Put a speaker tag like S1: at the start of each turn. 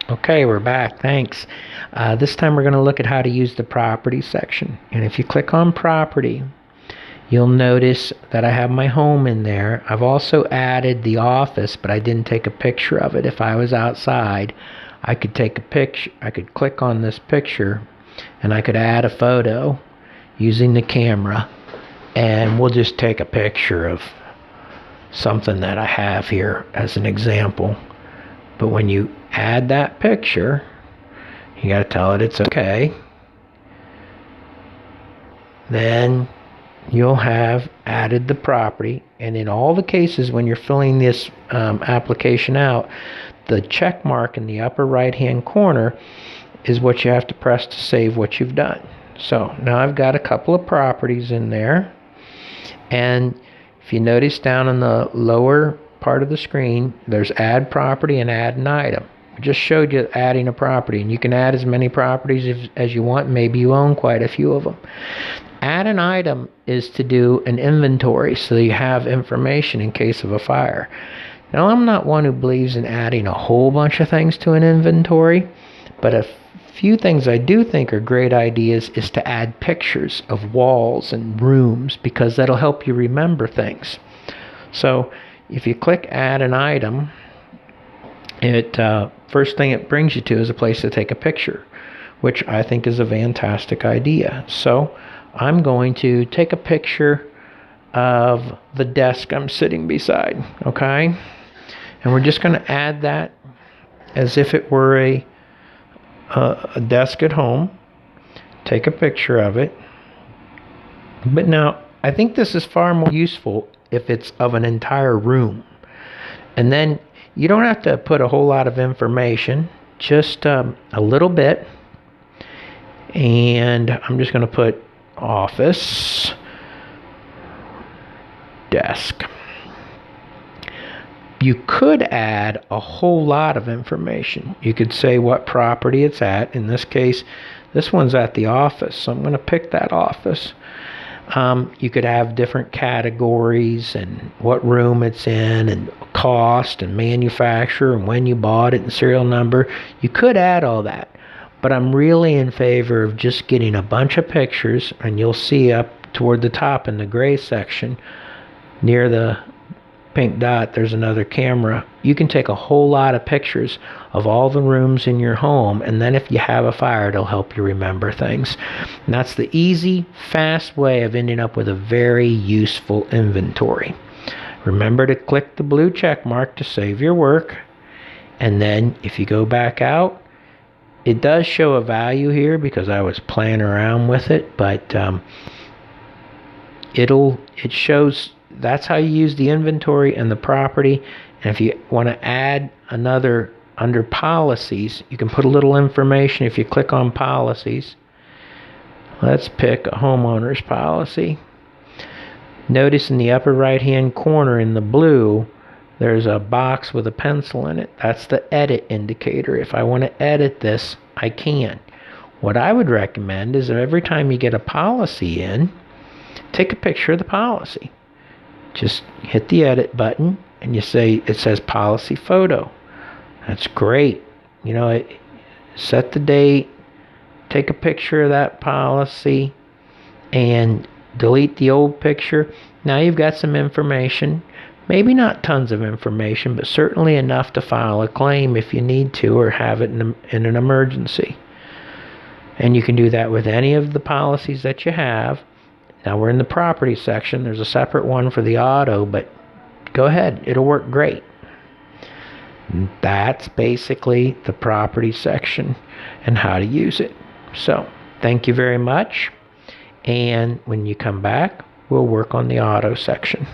S1: Okay, we're back. Thanks. This time we're going to look at how to use the property section. And if you click on property, you'll notice that I have my home in there. I've also added the office, but I didn't take a picture of it. If I was outside, I could take a picture. I could click on this picture and I could add a photo using the camera. And we'll just take a picture of something that I have here as an example. But when you add that picture, you got to tell it it's okay. Then you'll have added the property. And in all the cases when you're filling this application out, the check mark in the upper right hand corner is what you have to press to save what you've done. So now I've got a couple of properties in there. And if you notice down in the lower part of the screen, there's add property and add an item. I just showed you adding a property, and you can add as many properties as you want. Maybe you own quite a few of them. Add an item is to do an inventory so you have information in case of a fire. Now, I'm not one who believes in adding a whole bunch of things to an inventory, but a few things I do think are great ideas is to add pictures of walls and rooms, because that'll help you remember things. So if you click add an item, it first thing it brings you to is a place to take a picture, which I think is a fantastic idea. So I'm going to take a picture of the desk I'm sitting beside, okay? And we're just going to add that as if it were a desk at home. Take a picture of it. But now, I think this is far more useful if it's of an entire room. And then you don't have to put a whole lot of information, just a little bit. And I'm just going to put office, desk. You could add a whole lot of information. You could say what property it's at. In this case, this one's at the office, so I'm going to pick that office. You could have different categories and what room it's in and cost and manufacturer and when you bought it and serial number. You could add all that, but I'm really in favor of just getting a bunch of pictures, and you'll see up toward the top in the gray section near the pink dot, there's another camera. You can take a whole lot of pictures of all the rooms in your home, and then if you have a fire, it'll help you remember things. And that's the easy, fast way of ending up with a very useful inventory. Remember to click the blue check mark to save your work, and then if you go back out, it does show a value here because I was playing around with it, but it shows. That's how you use the inventory and the property. And if you want to add another under policies, you can put a little information if you click on policies. Let's pick a homeowner's policy. Notice in the upper right hand corner in the blue, there's a box with a pencil in it. That's the edit indicator. If I want to edit this, I can. What I would recommend is that every time you get a policy in, take a picture of the policy. Just hit the edit button and you say, it says policy photo. That's great. You know, set the date, take a picture of that policy, and delete the old picture. Now you've got some information. Maybe not tons of information, but certainly enough to file a claim if you need to, or have it in an emergency. And you can do that with any of the policies that you have. Now we're in the property section. There's a separate one for the auto, but go ahead. It'll work great. That's basically the property section and how to use it. So thank you very much. And when you come back, we'll work on the auto section.